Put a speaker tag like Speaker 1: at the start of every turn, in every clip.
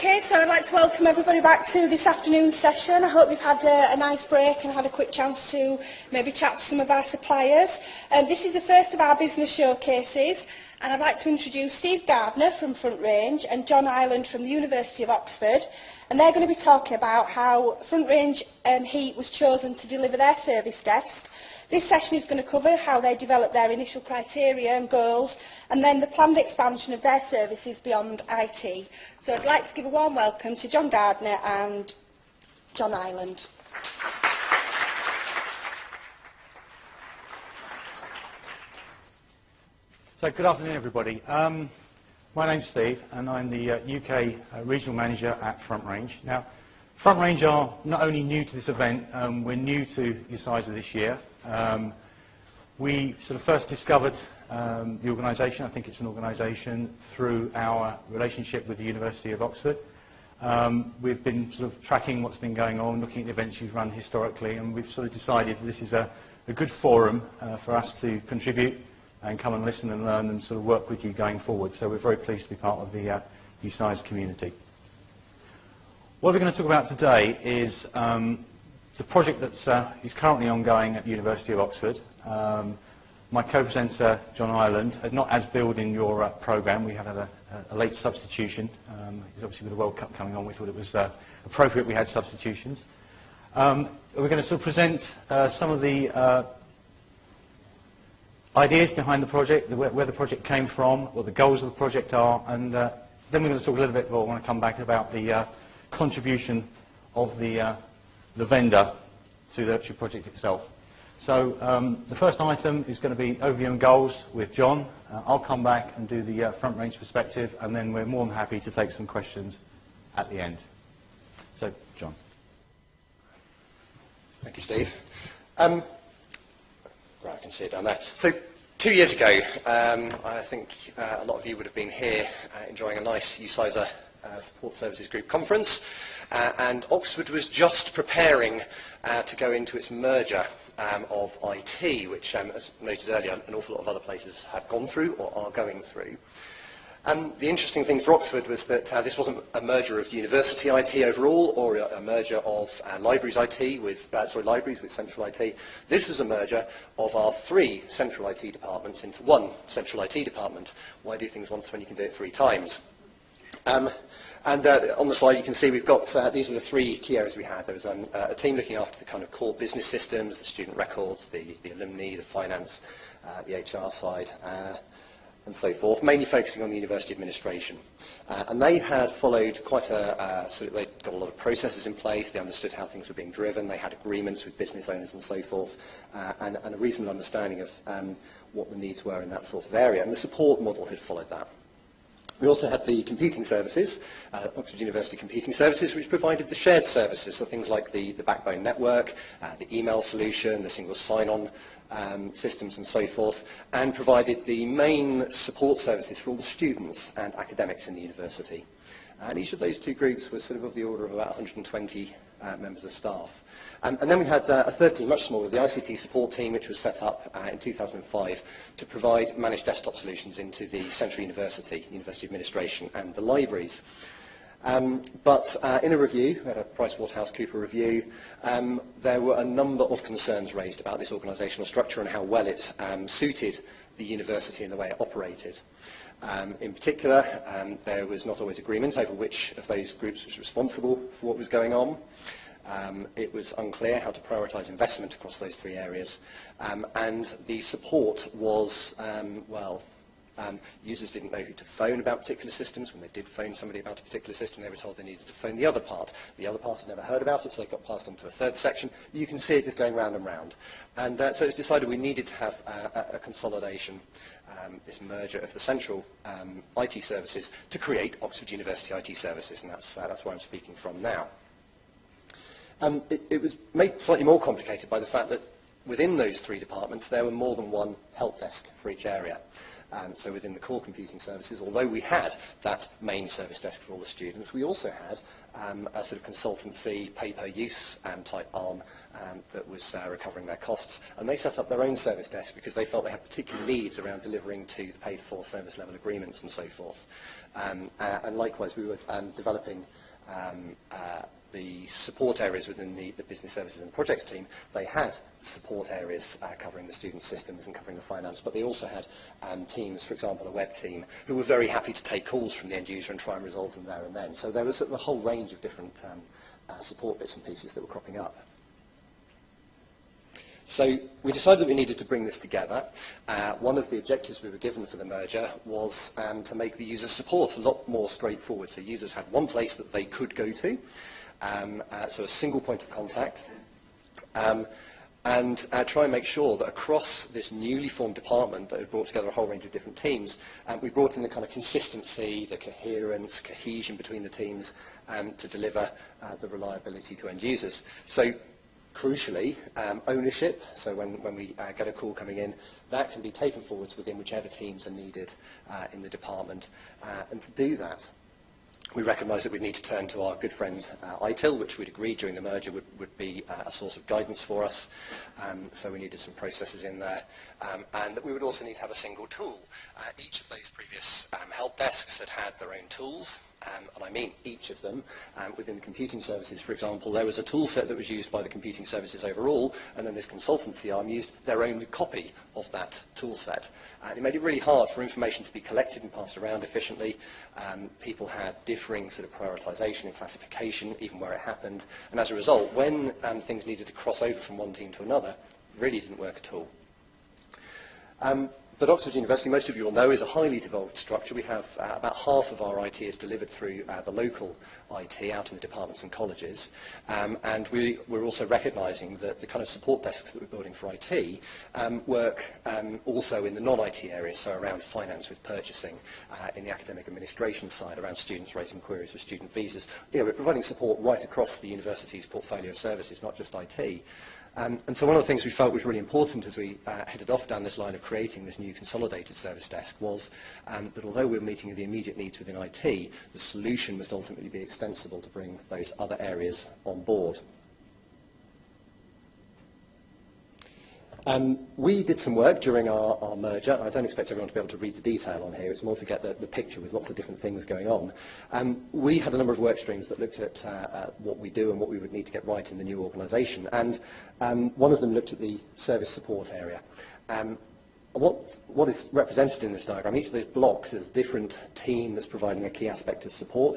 Speaker 1: Okay, so I'd like to welcome everybody back to this afternoon's session. I hope you've had a nice break and had a quick chance to maybe chat to some of our suppliers. This is the first of our business showcases, and I'd like to introduce Steve Gardner from FrontRange and John Ireland from the University of Oxford, and they're going to be talking about how FrontRange Heat was chosen to deliver their service desk. This session is going to cover how they developed their initial criteria and goals, and then the planned expansion of their services beyond IT. So I'd like to give a warm welcome to John Gardner and John Ireland.
Speaker 2: So good afternoon, everybody. My name's Steve, and I'm the UK Regional Manager at FrontRange. Now, FrontRange are not only new to this event, we're new to USISA this year. We sort of first discovered the organisation. I think it's an organisation through our relationship with the University of Oxford. We've been sort of tracking what's been going on, looking at the events you've run historically, and we've sort of decided this is a good forum for us to contribute and come and listen and learn and sort of work with you going forward. So we're very pleased to be part of the USISA community. What we're going to talk about today is the project that is currently ongoing at the University of Oxford. My co-presenter, John Ireland, is not as billed in your programme. We have had a late substitution. Obviously with the World Cup coming on, we thought it was appropriate we had substitutions. We're going to sort of present some of the ideas behind the project, where the project came from, what the goals of the project are, and then we're going to talk a little bit more. I want to come back about the contribution of the vendor to the actual project itself. So the first item is going to be overview and goals with John. I'll come back and do the FrontRange perspective, and then we're more than happy to take some questions at the end. So, John.
Speaker 3: Thank you, Steve. Right, I can see it down there. So 2 years ago, I think a lot of you would have been here enjoying a nice USISA Support Services Group conference, and Oxford was just preparing to go into its merger of IT, which, as noted earlier, an awful lot of other places have gone through or are going through. The interesting thing for Oxford was that this wasn't a merger of university IT overall, or a merger of libraries IT with libraries with central IT. This was a merger of our 3 central IT departments into 1 central IT department. Why do things once when you can do it 3 times? On the slide you can see we've got, these are the 3 key areas we had. There was a team looking after the kind of core business systems, the student records, the alumni, the finance, the HR side, and so forth, mainly focusing on the university administration. And they had followed quite they'd got a lot of processes in place, they understood how things were being driven, they had agreements with business owners and so forth, and a reasonable understanding of what the needs were in that sort of area, and the support model had followed that. We also had the computing services, Oxford University Computing Services, which provided the shared services, so things like the backbone network, the email solution, the single sign-on systems and so forth, and provided the main support services for all the students and academics in the university. And each of those 2 groups was sort of the order of about 120 members of staff. And then we had a third team, much smaller, the ICT support team, which was set up in 2005 to provide managed desktop solutions into the Central University, University Administration, and the libraries. But in a review, we had a PricewaterhouseCoopers review, there were a number of concerns raised about this organisational structure and how well it suited the university and the way it operated. In particular, there was not always agreement over which of those groups was responsible for what was going on. It was unclear how to prioritise investment across those 3 areas, and the support was, users didn't know who to phone about particular systems. When they did phone somebody about a particular system, they were told they needed to phone the other part. The other part had never heard about it, so they got passed on to a 3rd section. You can see it just going round and round. And so it was decided we needed to have a consolidation, this merger of the central IT services to create Oxford University IT Services, and that's where I'm speaking from now. It was made slightly more complicated by the fact that within those 3 departments there were more than 1 help desk for each area. So within the core computing services, although we had that main service desk for all the students, we also had a sort of consultancy, pay-per-use type arm that was recovering their costs. And they set up their own service desk because they felt they had particular needs around delivering to the paid-for service level agreements and so forth. And likewise, we were developing the support areas within the business services and projects team. They had support areas covering the student systems and covering the finance, but they also had teams, for example, a web team, who were very happy to take calls from the end user and try and resolve them there and then. So there was sort of a whole range of different support bits and pieces that were cropping up. So we decided that we needed to bring this together. One of the objectives we were given for the merger was to make the user support a lot more straightforward. So users had one place that they could go to, so a single point of contact, and try and make sure that across this newly formed department that had brought together a whole range of different teams, we brought in the kind of consistency, the coherence, cohesion between the teams to deliver the reliability to end users. So crucially, ownership, so when we get a call coming in, that can be taken forwards within whichever teams are needed in the department. And to do that, we recognised that we'd need to turn to our good friend ITIL, which we'd agreed during the merger would be a source of guidance for us. So we needed some processes in there. And that we would also need to have a single tool. Each of those previous help desks had their own tools. And I mean each of them. Within the computing services, for example, there was a tool set that was used by the computing services overall, and then this consultancy arm used their own copy of that tool set. It made it really hard for information to be collected and passed around efficiently. People had differing sort of prioritisation and classification, even where it happened. And as a result, when things needed to cross over from one team to another, it really didn't work at all. But Oxford University, most of you will know, is a highly devolved structure. We have about half of our IT is delivered through the local IT out in the departments and colleges. And we're also recognising that the kind of support desks that we're building for IT work also in the non-IT areas, so around finance with purchasing, in the academic administration side, around students raising queries for student visas. You know, we're providing support right across the university's portfolio of services, not just IT. And so one of the things we felt was really important as we headed off down this line of creating this new consolidated service desk was that although we were meeting the immediate needs within IT, the solution must ultimately be extensible to bring those other areas on board. We did some work during our merger. I don't expect everyone to be able to read the detail on here. It's more to get the picture with lots of different things going on. We had a number of work streams that looked at what we do and what we would need to get right in the new organisation. And one of them looked at the service support area. What is represented in this diagram, each of those blocks is a different team that's providing a key aspect of support.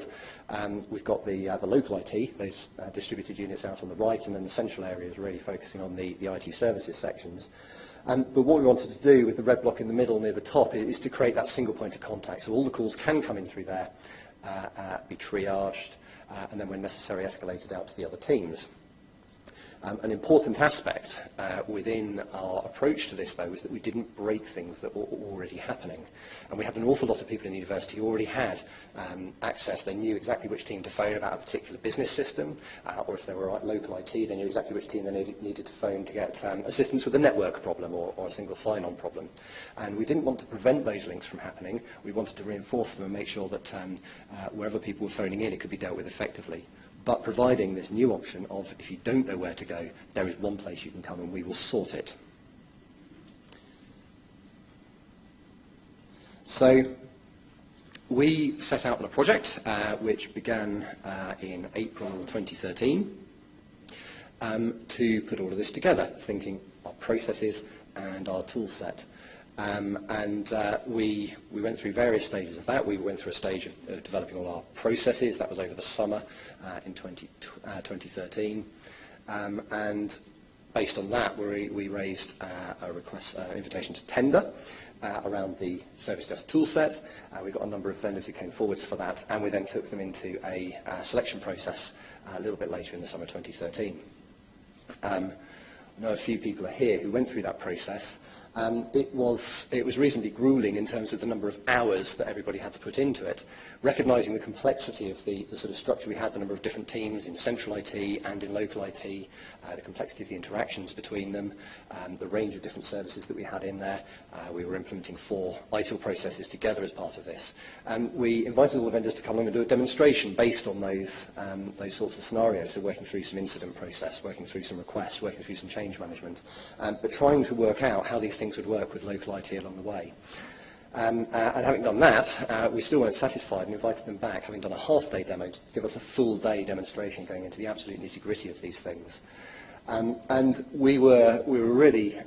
Speaker 3: We've got the local IT, those distributed units out on the right, and then the central area is really focusing on the IT services sections. But what we wanted to do with the red block in the middle near the top is to create that single point of contact. So all the calls can come in through there, be triaged, and then when necessary escalated out to the other teams. An important aspect within our approach to this, though, is that we didn't break things that were already happening. And we had an awful lot of people in the university who already had access. They knew exactly which team to phone about a particular business system, or if they were local IT, they knew exactly which team they needed to phone to get assistance with a network problem or a single sign-on problem. And we didn't want to prevent those links from happening. We wanted to reinforce them and make sure that wherever people were phoning in, it could be dealt with effectively. But providing this new option of, if you don't know where to go, there is one place you can come and we will sort it. So we set out on a project which began in April 2013 to put all of this together, thinking our processes and our tool set. We went through various stages of that. We went through a stage of developing all our processes. That was over the summer in 2013. And based on that, we raised a request, an invitation to tender around the service desk toolset. We got a number of vendors who came forward for that, and we then took them into a selection process a little bit later in the summer 2013. I know a few people are here who went through that process. It was reasonably grueling in terms of the number of hours that everybody had to put into it, recognising the complexity of the sort of structure we had, the number of different teams in central IT and in local IT, the complexity of the interactions between them, the range of different services that we had in there. We were implementing 4 ITIL processes together as part of this. And we invited all the vendors to come along and do a demonstration based on those sorts of scenarios, so working through some incident process, working through some requests, working through some change management, but trying to work out how these things would work with local IT along the way. And having done that, we still weren't satisfied and invited them back, having done a half-day demo, to give us a full-day demonstration going into the absolute nitty-gritty of these things. And we were really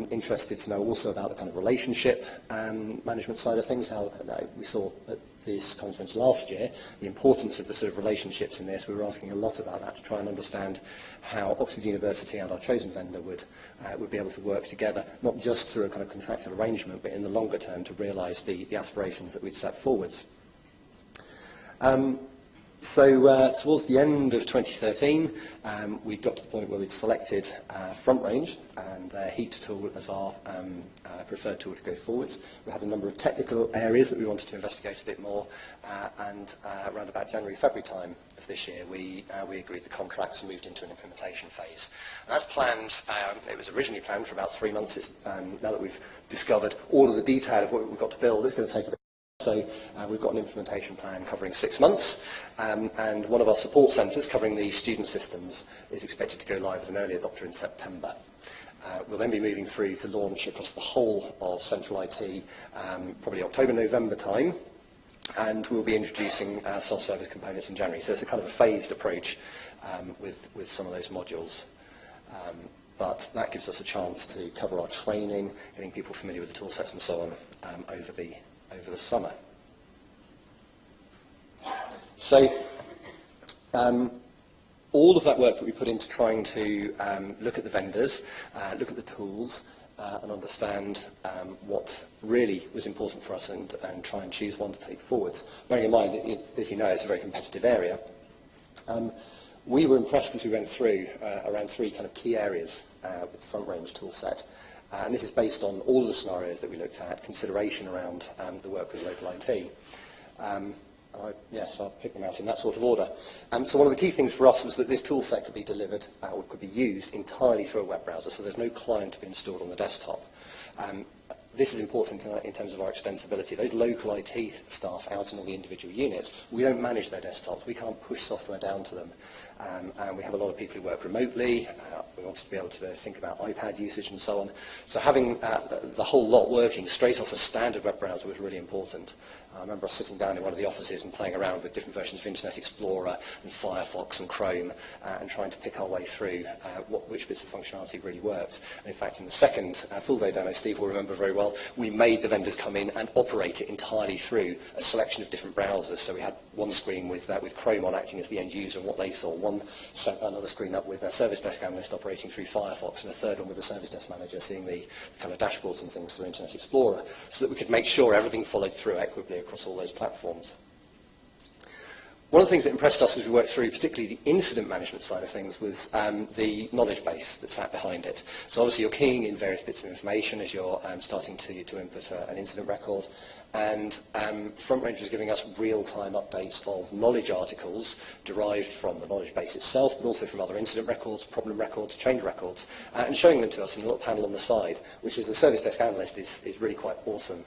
Speaker 3: interested to know also about the kind of relationship management side of things. How we saw at this conference last year the importance of the sort of relationships in this. We were asking a lot about that to try and understand how Oxford University and our chosen vendor would be able to work together, not just through a kind of contractual arrangement, but in the longer term to realise the aspirations that we'd set forwards. So towards the end of 2013, we got to the point where we'd selected FrontRange and their Heat tool as our preferred tool to go forwards. We had a number of technical areas that we wanted to investigate a bit more, and around about January, February time of this year, we agreed the contracts and moved into an implementation phase. And as planned, it was originally planned for about 3 months. Now that we've discovered all of the detail of what we've got to build, it's going to take a bit. So we've got an implementation plan covering 6 months, and one of our support centres covering the student systems is expected to go live as an early adopter in September. We'll then be moving through to launch across the whole of central IT, probably October, November time, and we'll be introducing self-service components in January. So it's a kind of a phased approach with some of those modules. But that gives us a chance to cover our training, getting people familiar with the tool sets and so on over the summer. So all of that work that we put into trying to look at the vendors, look at the tools, and understand what really was important for us and try and choose one to take forwards. Bearing in mind, as you know, it's a very competitive area. We were impressed as we went through around 3 kind of key areas with the FrontRange tool set. And this is based on all the scenarios that we looked at, consideration around the work with local IT. Yes, I'll pick them out in that sort of order. So one of the key things for us was that this tool set could be delivered or could be used entirely through a web browser, so there's no client to be installed on the desktop. This is important in terms of our extensibility. Those local IT staff out in all the individual units, we don't manage their desktops. We can't push software down to them. And we have a lot of people who work remotely. We want to be able to think about iPad usage and so on. So having the whole lot working straight off a standard web browser was really important. I remember us sitting down in one of the offices and playing around with different versions of Internet Explorer and Firefox and Chrome and trying to pick our way through which bits of functionality really worked. And in fact, in the second full-day demo, Steve will remember very well, we made the vendors come in and operate it entirely through a selection of different browsers. So we had one screen with Chrome on acting as the end user and what they saw, another screen up with a service desk analyst operating through Firefox, and a third one with a service desk manager seeing the kind of dashboards and things through Internet Explorer, so that we could make sure everything followed through equitably across all those platforms. One of the things that impressed us as we worked through, particularly the incident management side of things, was the knowledge base that sat behind it. So obviously you're keying in various bits of information as you're starting to input an incident record. And FrontRange was giving us real-time updates of knowledge articles derived from the knowledge base itself, but also from other incident records, problem records, change records, and showing them to us in a little panel on the side, which as a service desk analyst is really quite awesome.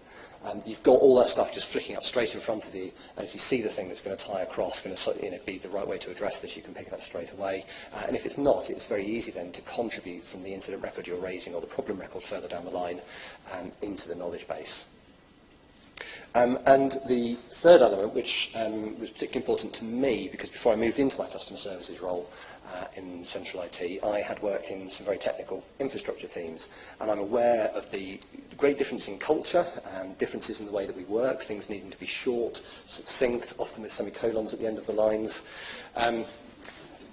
Speaker 3: You've got all that stuff just flicking up straight in front of you, and if you see the thing that's going to tie across, going to be the right way to address this, you can pick it up straight away. And if it's not, it's very easy then to contribute from the incident record you're raising or the problem record further down the line into the knowledge base. And the third element, which was particularly important to me, because before I moved into my customer services role in central IT, I had worked in some very technical infrastructure teams, and I'm aware of the great difference in culture, differences in the way that we work, things needing to be short, succinct, often with semicolons at the end of the lines.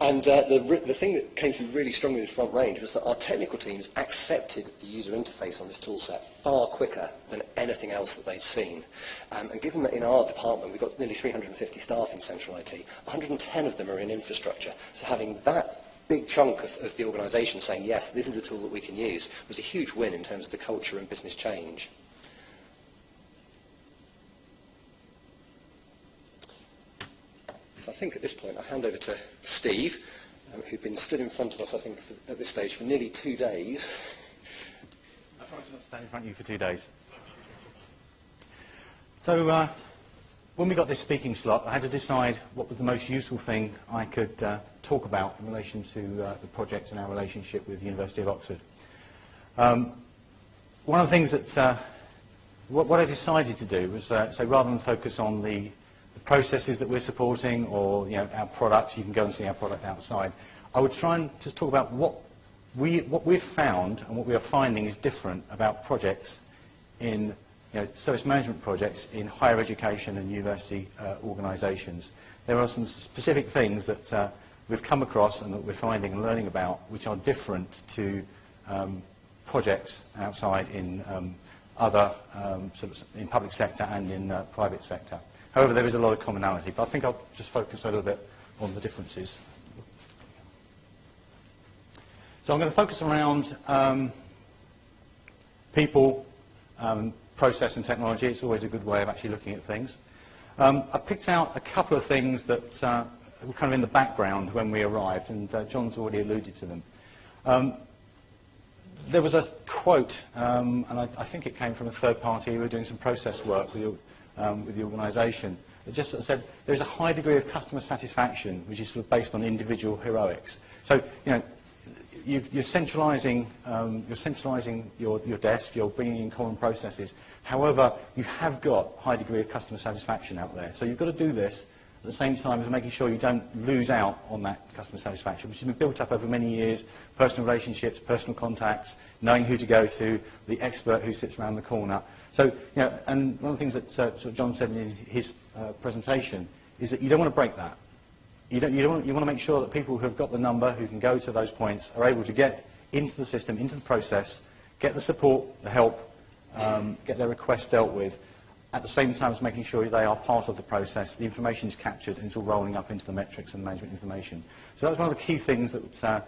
Speaker 3: And the thing that came through really strongly with FrontRange was that our technical teams accepted the user interface on this tool set far quicker than anything else that they'd seen. And given that in our department we've got nearly 350 staff in central IT, 110 of them are in infrastructure, so having that big chunk of the organisation saying, yes, this is a tool that we can use, was a huge win in terms of the culture and business change. So I think at this point I hand over to Steve, who's been stood in front of us, I think, at this stage for nearly 2 days.
Speaker 2: I promise not to stand in front of you for 2 days. So when we got this speaking slot, I had to decide what was the most useful thing I could talk about in relation to the project and our relationship with the University of Oxford. One of the things that what I decided to do was, so rather than focus on the processes that we're supporting or our products, you can go and see our product outside, I would try and just talk about what we've found and what we are finding is different about projects in service management projects in higher education and university organisations. There are some specific things that we've come across and that we're finding and learning about which are different to projects outside in other in public sector and in private sector. However, there is a lot of commonality, but I think I'll just focus a little bit on the differences. So I'm going to focus around people, process and technology. It's always a good way of actually looking at things. I picked out a couple of things that were kind of in the background when we arrived, and John's already alluded to them. There was a quote, and I think it came from a third party who were doing some process work with the organisation. It just sort of said there's a high degree of customer satisfaction which is sort of based on individual heroics. So you're centralising your desk, you're bringing in common processes. However, you have got a high degree of customer satisfaction out there. So you've got to do this at the same time as making sure you don't lose out on that customer satisfaction, which has been built up over many years, personal relationships, personal contacts, knowing who to go to, the expert who sits around the corner. So, and one of the things that sort of John said in his presentation is that you don't want to break that. You want to make sure that people who have got the number, who can go to those points, are able to get into the system, into the process, get the support, the help, get their requests dealt with, at the same time as making sure they are part of the process, the information is captured and it's all rolling up into the metrics and management information. So that was one of the key things that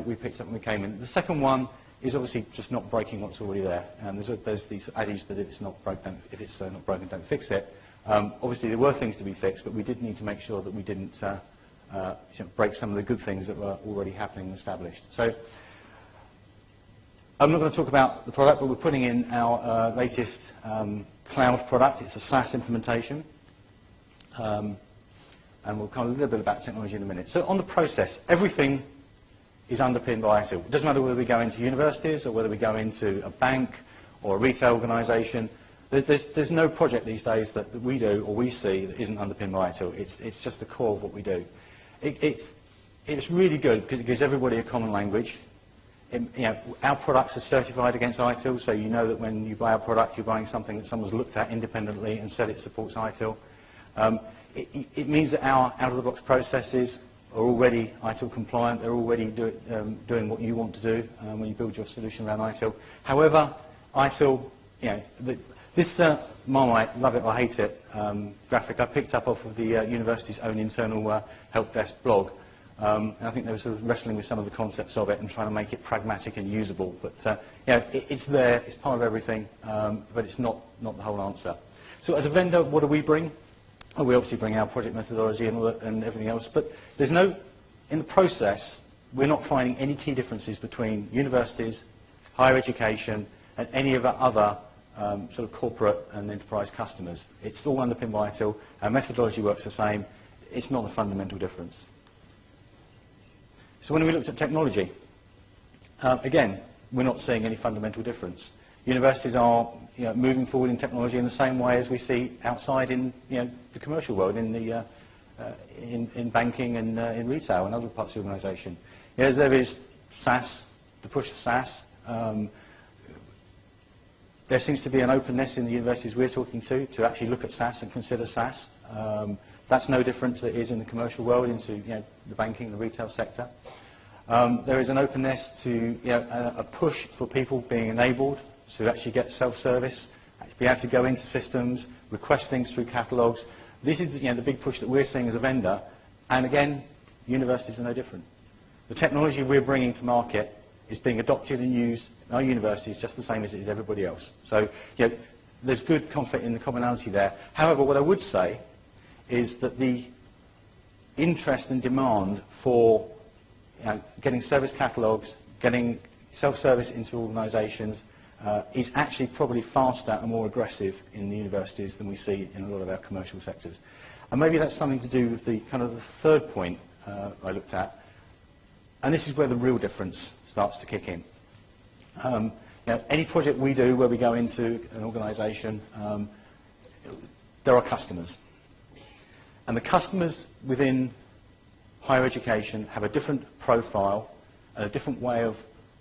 Speaker 2: we picked up when we came in. The second one is obviously just not breaking what's already there. And there's these adage that if it's not broken, don't fix it. Obviously there were things to be fixed, but we did need to make sure that we didn't break some of the good things that were already happening and established. So I'm not going to talk about the product, but we're putting in our latest cloud product. It's a SaaS implementation. And we'll come a little bit about technology in a minute. So on the process, everything is underpinned by ITIL. It doesn't matter whether we go into universities or whether we go into a bank or a retail organisation. There's no project these days that we do or we see that isn't underpinned by ITIL. It's just the core of what we do. It's really good because it gives everybody a common language. Our products are certified against ITIL, so you know that when you buy a product, you're buying something that someone's looked at independently and said it supports ITIL. It means that our out-of-the-box processes are already ITIL compliant. They're already doing what you want to do when you build your solution around ITIL. However, ITIL, this Marmite, love it or hate it graphic I picked up off of the university's own internal help desk blog. And I think they were sort of wrestling with some of the concepts of it and trying to make it pragmatic and usable. But it's there, it's part of everything, but it's not the whole answer. So as a vendor, what do we bring? Well, we obviously bring our project methodology and everything else, but there's in the process, we're not finding any key differences between universities, higher education, and any of our other sort of corporate and enterprise customers. It's all underpinned by ITIL. Our methodology works the same. It's not a fundamental difference. So when we looked at technology, again, we're not seeing any fundamental difference. Universities are moving forward in technology in the same way as we see outside in the commercial world, in banking and in retail and other parts of the organisation. There is SaaS, the push to SaaS. There seems to be an openness in the universities we're talking to actually look at SaaS and consider SaaS. That's no different to it is in the commercial world, into the banking, the retail sector. There is an openness to a push for people being enabled to actually get self-service, be able to go into systems, request things through catalogues. This is the big push that we're seeing as a vendor. And again, universities are no different. The technology we're bringing to market is being adopted and used in our universities just the same as it is everybody else. So there's good conflict in the commonality there. However, what I would say is that the interest and demand for getting service catalogues, getting self-service into organisations is actually probably faster and more aggressive in the universities than we see in a lot of our commercial sectors. And maybe that's something to do with the kind of the third point I looked at. And this is where the real difference starts to kick in. Any project we do where we go into an organisation, there are customers. And the customers within higher education have a different profile and a different way of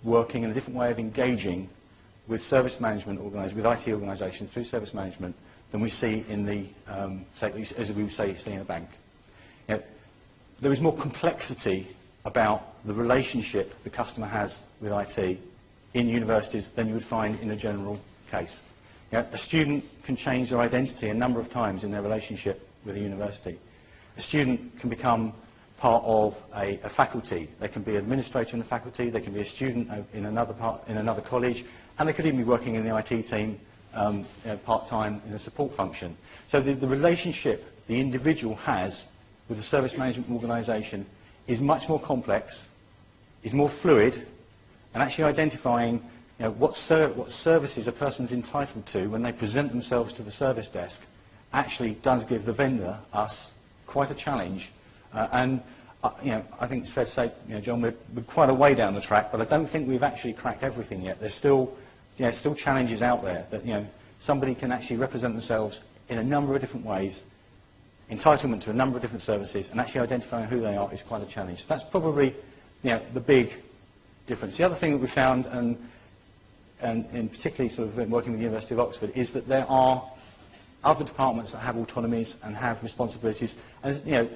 Speaker 2: working and a different way of engaging with service management with IT organisations through service management than we see in the, as we would say in a bank. There is more complexity about the relationship the customer has with IT in universities than you would find in a general case. A student can change their identity a number of times in their relationship with a university. A student can become part of a faculty. They can be an administrator in the faculty, they can be a student in another college, and they could even be working in the IT team part-time in a support function. So the relationship the individual has with the service management organisation is much more complex, is more fluid, and actually identifying what services a person's entitled to when they present themselves to the service desk actually does give the vendor, us, quite a challenge. And I think it's fair to say, John, we're quite a way down the track, but I don't think we've actually cracked everything yet. There's still challenges out there that somebody can actually represent themselves in a number of different ways, entitlement to a number of different services, and actually identifying who they are is quite a challenge. So that's probably the big difference. The other thing that we found, and particularly sort of working with the University of Oxford, is that there are other departments that have autonomies and have responsibilities, and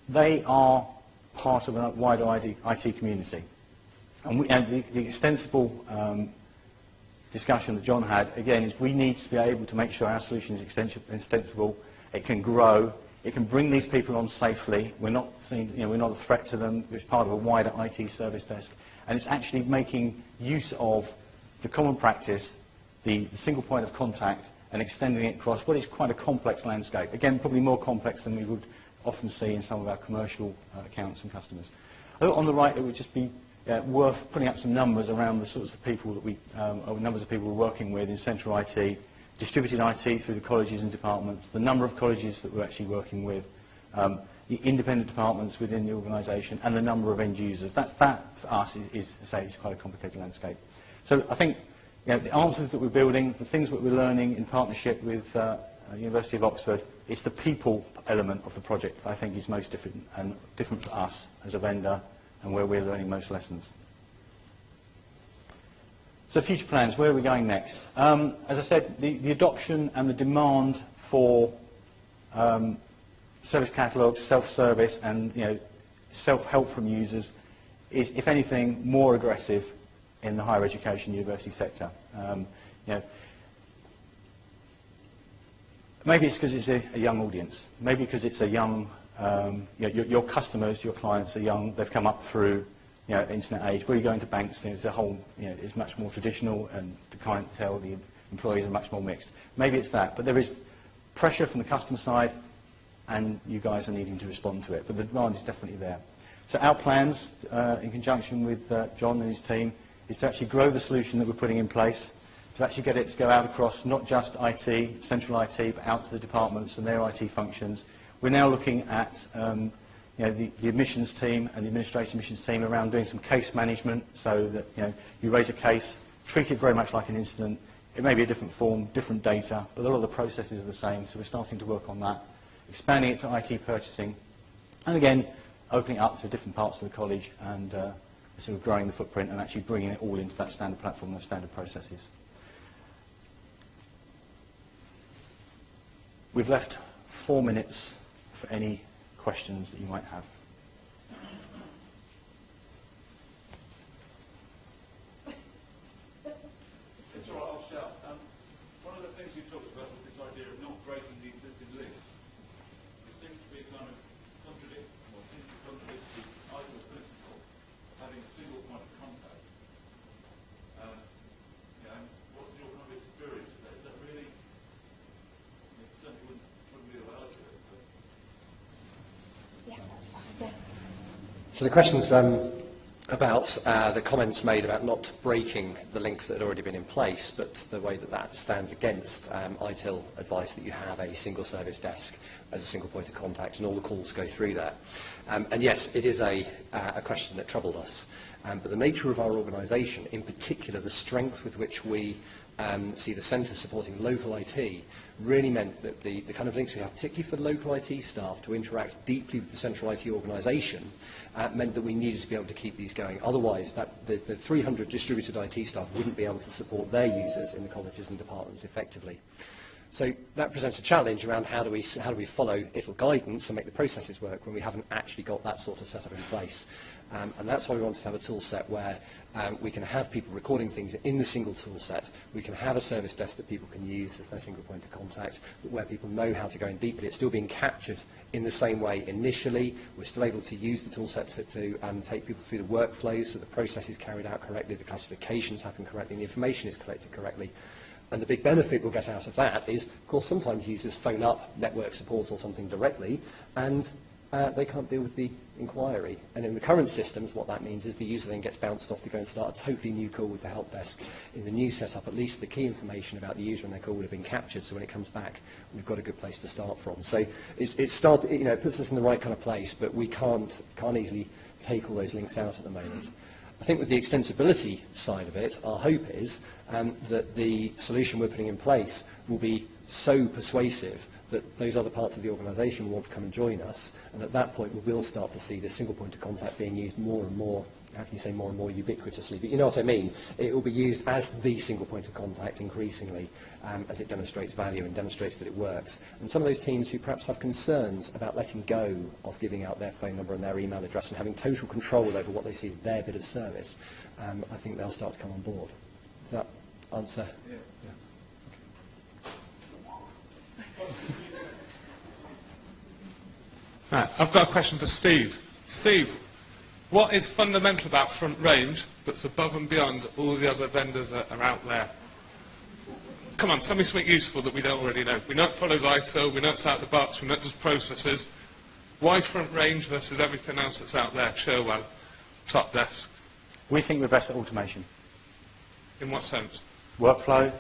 Speaker 2: they are part of a wider IT community. And the extensible discussion that John had, again, is we need to be able to make sure our solution is extensible, it can grow, it can bring these people on safely. We're not we're not a threat to them. It's part of a wider IT service desk, and it's actually making use of the common practice, the single point of contact, and extending it across what is quite a complex landscape. Again, probably more complex than we would often see in some of our commercial accounts and customers. On the right, it would just be worth putting up some numbers around the sorts of people that or numbers of people we're working with in central IT, distributed IT through the colleges and departments, the number of colleges that we're actually working with, the independent departments within the organisation, and the number of end users. That for us is quite a complicated landscape. So I think the answers that we're building, the things that we're learning in partnership with University of Oxford, it's the people element of the project that I think is most different for us as a vendor, and where we're learning most lessons. So future plans, where are we going next? As I said, the adoption and the demand for service catalogues, self-service, and self-help from users is, if anything, more aggressive in the higher education university sector. Maybe it's because it's a young audience. Maybe because it's a young, your customers, your clients are young. They've come up through internet age. Where you go into banks, it's a whole, it's much more traditional, and the clientele, the employees are much more mixed. Maybe it's that, but there is pressure from the customer side, and you guys are needing to respond to it. But the demand is definitely there. So our plans, in conjunction with John and his team, is to actually grow the solution that we're putting in place, to actually get it to go out across not just IT, central IT, but out to the departments and their IT functions. We're now looking at the admissions team and the administration admissions team around doing some case management, so that you raise a case, treat it very much like an incident. It may be a different form, different data, but a lot of the processes are the same, so we're starting to work on that. Expanding it to IT purchasing, and again, opening it up to different parts of the college and sort of growing the footprint and actually bringing it all into that standard platform and those standard processes. We've left 4 minutes for any questions that you might have.
Speaker 4: It's all right, I'll shout. One of the things you talked about was this idea of not breaking the existing link. It seems to be a kind of contradict the ideal principle
Speaker 3: So the question's about the comments made about not breaking the links that had already been in place, but the way that that stands against ITIL advice that you have a single service desk as a single point of contact and all the calls go through that. And yes, it is a question that troubled us. But the nature of our organisation, in particular the strength with which we see the centre supporting local IT, really meant that the kind of links we have, particularly for local IT staff, to interact deeply with the central IT organisation, meant that we needed to be able to keep these going. Otherwise, the 300 distributed IT staff wouldn't be able to support their users in the colleges and departments effectively. So that presents a challenge around how do we follow ITIL guidance and make the processes work when we haven't actually got that sort of setup in place. And that's why we wanted to have a tool set where we can have people recording things in the single tool set. We can have a service desk that people can use as their single point of contact, but where people know how to go in deeply. It's still being captured in the same way initially. We're still able to use the tool set to take people through the workflows so the process is carried out correctly, the classifications happen correctly, and the information is collected correctly. And the big benefit we'll get out of that is, of course, sometimes users phone up network support or something directly, and they can't deal with the inquiry. And in the current systems, what that means is the user then gets bounced off to go and start a totally new call with the help desk. In the new setup, at least the key information about the user and their call would have been captured, so when it comes back, we've got a good place to start from. So it puts us in the right kind of place, but we can't easily take all those links out at the moment. I think with the extensibility side of it, our hope is that the solution we're putting in place will be so persuasive that those other parts of the organisation will want to come and join us, and at that point we will start to see this single point of contact being used more and more, how can you say more and more ubiquitously, but you know what I mean. It will be used as the single point of contact increasingly as it demonstrates value and demonstrates that it works. And some of those teams who perhaps have concerns about letting go of giving out their phone number and their email address and having total control over what they see as their bit of service, I think they'll start to come on board. Does that answer?
Speaker 4: Yeah.
Speaker 3: Yeah.
Speaker 5: Right, I've got a question for Steve. Steve, what is fundamental about FrontRange that's above and beyond all the other vendors that are out there? Come on, tell me something useful that we don't already know. We know it follows ITIL, we know it's out of the box, we know it does processes. Why FrontRange versus everything else that's out there? Sherwell, Top Desk.
Speaker 2: We think we're best at automation.
Speaker 5: In what sense?
Speaker 2: Workflow,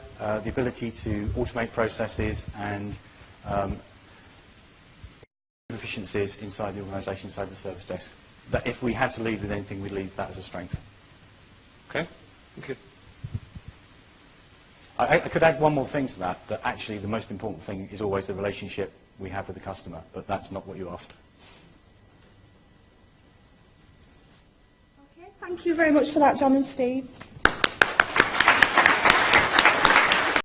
Speaker 2: the ability to automate processes and efficiencies inside the organisation, inside the service desk. That if we had to lead with anything, we'd lead that as a strength.
Speaker 5: Okay, thank you.
Speaker 2: I could add one more thing to that, that actually the most important thing is always the relationship we have with the customer, but that's not what you asked.
Speaker 1: Okay, thank you very much for that, John and Steve.